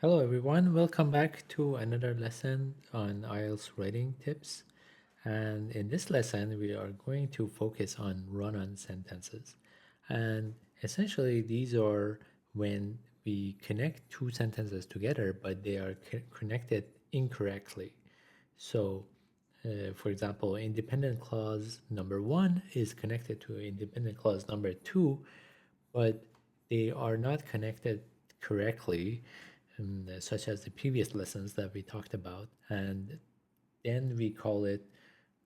Hello everyone, welcome back to another lesson on IELTS writing tips. And in this lesson, we are going to focus on run-on sentences. And essentially, these are when we connect two sentences together, but they are connected incorrectly. So, for example, independent clause number one is connected to independent clause number two, but they are not connected correctly, such as the previous lessons that we talked about, and then we call it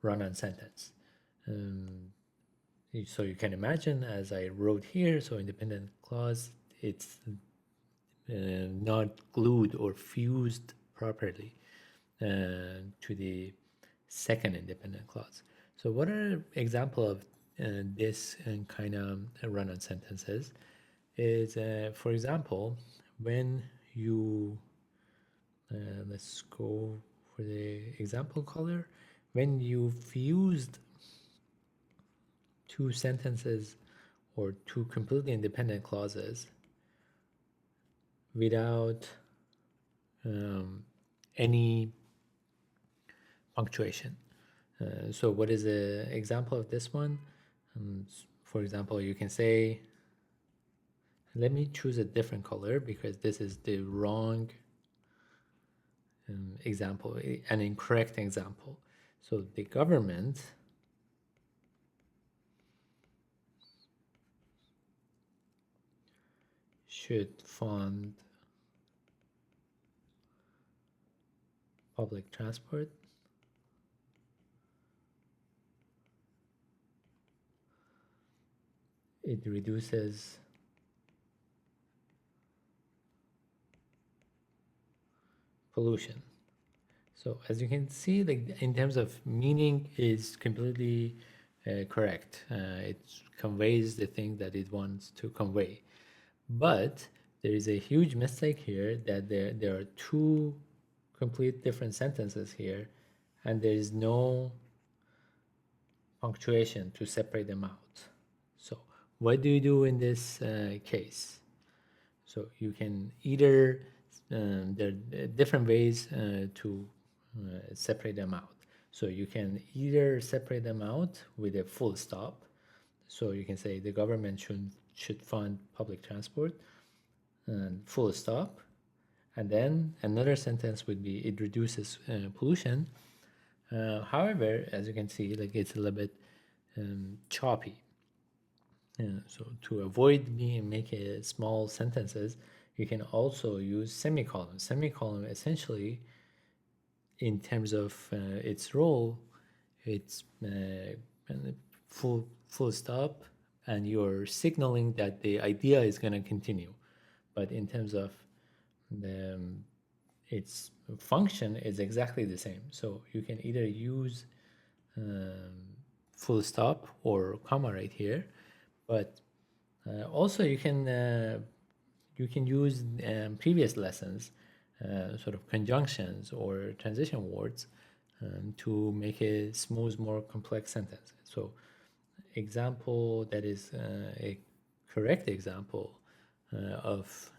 run-on sentence. Um, so you can imagine, as I wrote here, so independent clause, it's not glued or fused properly to the second independent clause. So what are example of this kind of run-on sentences is, for example, when you, let's go for the example color, when you fused two sentences or two completely independent clauses without any punctuation. So what is the example of this one? For example, you can say, let me choose a different color because this is the wrong example, an incorrect example. So the government should fund public transport. It reduces pollution. So as you can see, like in terms of meaning, is completely correct. It conveys the thing that it wants to convey. But there is a huge mistake here that there are two complete different sentences here, and there is no punctuation to separate them out. So what do you do in this case? So you can either, there are different ways to separate them out. So you can either separate them out with a full stop. So you can say the government should fund public transport and full stop. And then another sentence would be it reduces pollution. However, as you can see, like it's a little bit choppy. So to avoid making small sentences, you can also use semicolon. Semicolon essentially, in terms of its role, it's full stop, and you're signaling that the idea is going to continue. But in terms of the, its function is exactly the same. So you can either use full stop or comma right here, but also you can use previous lessons, sort of conjunctions or transition words, to make a smooth, more complex sentence. So example that is a correct example of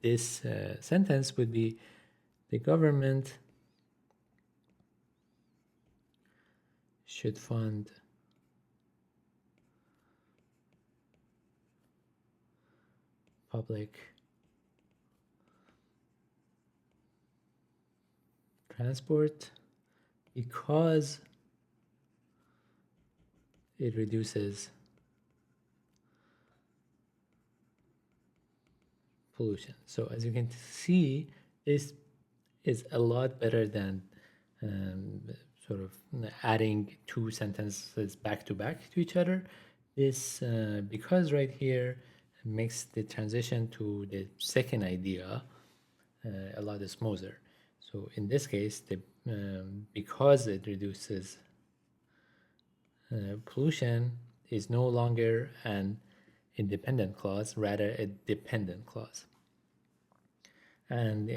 this sentence would be the government should fund public transport because it reduces pollution. So as you can see, this is a lot better than um, sort of adding two sentences back to each other. This, because right here makes the transition to the second idea a lot smoother. So in this case, because it reduces pollution is no longer an independent clause, rather a dependent clause. And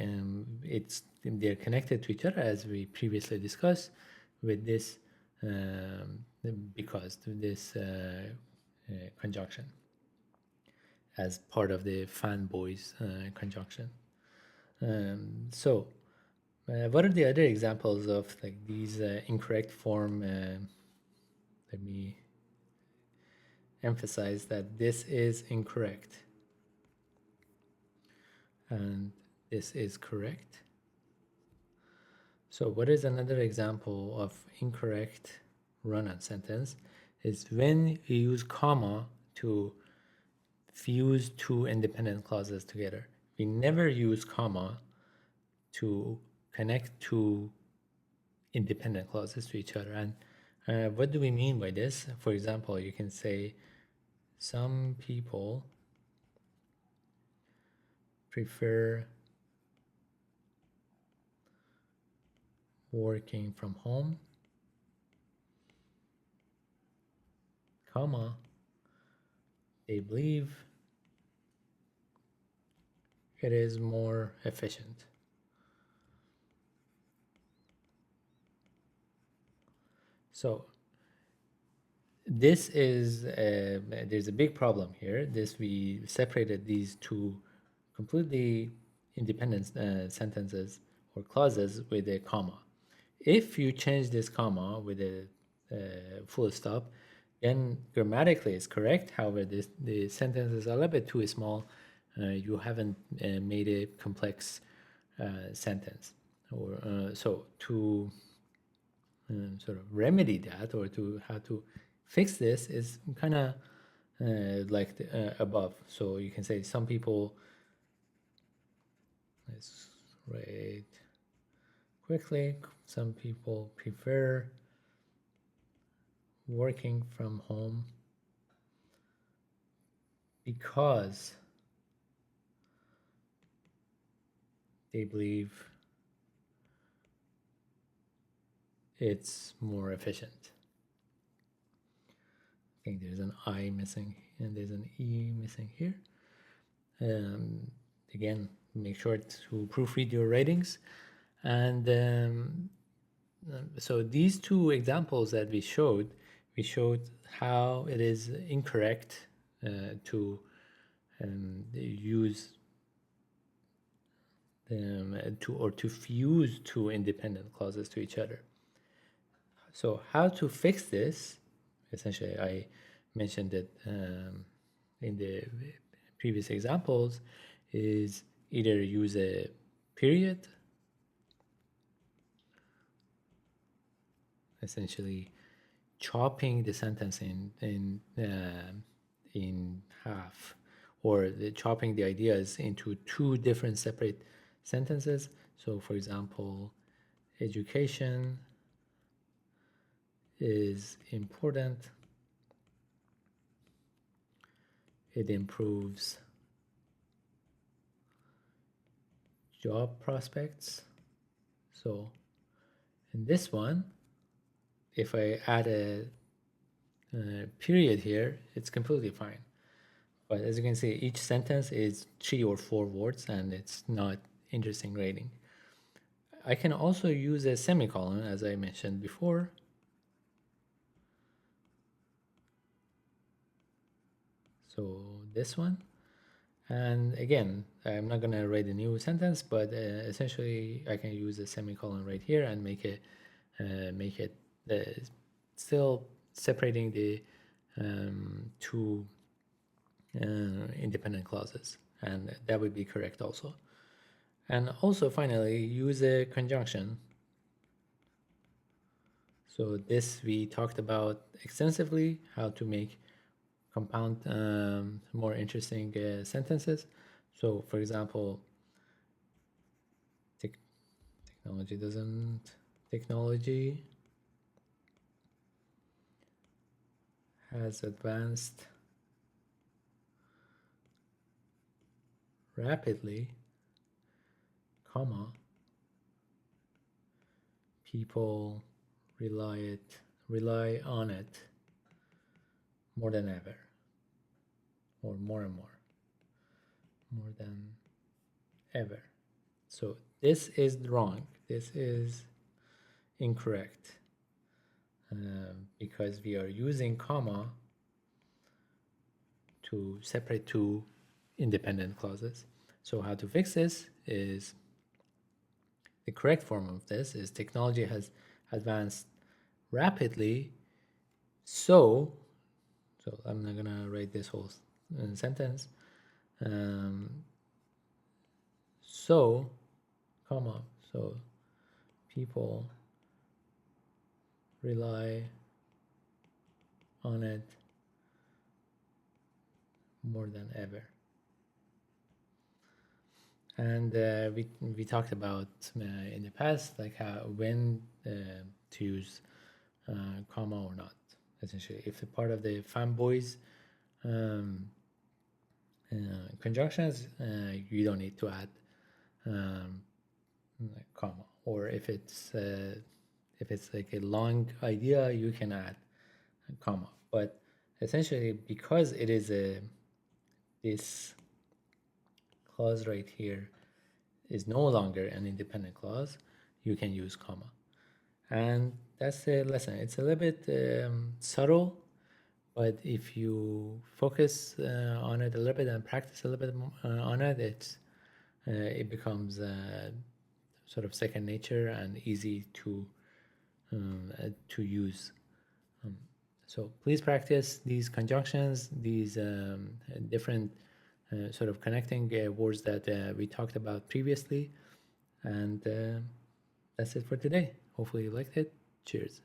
they're connected to each other, as we previously discussed, with this because this conjunction as part of the fanboys conjunction. So what are the other examples of like these incorrect form? Let me emphasize that this is incorrect and this is correct. So what is another example of incorrect run-on sentence is when you use comma to fuse two independent clauses together. We never use comma to connect two independent clauses to each other. And what do we mean by this? For example, you can say some people prefer working from home, comma, they believe it is more efficient. So this is there's a big problem here. We separated these two completely independent sentences or clauses with a comma. If you change this comma with a full stop, then grammatically it's correct. However, the sentence is a little bit too small. You haven't made a complex sentence. Or so to sort of remedy that or to how to fix this is kind of like above. So you can say some people, let's write quickly, some people prefer working from home because they believe it's more efficient. I think there's an I missing and there's an E missing here. Again, make sure to proofread your writings. And so these two examples that we showed how it is incorrect to use to fuse two independent clauses to each other. So how to fix this? Essentially, I mentioned it in the previous examples, is either use a period, essentially chopping the sentence in half, or chopping the ideas into two different separate sentences. So, for example, education is important. It improves job prospects. So, in this one, if I add a period here, it's completely fine. But as you can see, each sentence is 3 or 4 words and it's not interesting writing. I can also use a semicolon, as I mentioned before. So this one. And again, I'm not going to write a new sentence, but essentially I can use a semicolon right here and make it still separating the two independent clauses, and that would be correct also. And also finally, use a conjunction. So this we talked about extensively, how to make compound more interesting sentences. So for example, technology has advanced rapidly, comma, people rely on it more than ever, or more and more than ever. So this is wrong. This is incorrect because we are using comma to separate two independent clauses. So how to fix this is the correct form of this is technology has advanced rapidly, so I'm not gonna write this whole sentence. Um, so, comma, so people rely on it more than ever. And we talked about in the past, like how when to use comma or not. Essentially, if a part of the fanboys um, conjunctions, you don't need to add um, comma. Or if it's like a long idea, you can add a comma. But essentially, because it is a this clause right here is no longer an independent clause, you can use comma. And that's the lesson. It's a little bit subtle, but if you focus on it a little bit and practice a little bit on it, it becomes sort of second nature and easy to use. So please practice these conjunctions, these different sort of connecting words that we talked about previously. And that's it for today. Hopefully you liked it. Cheers.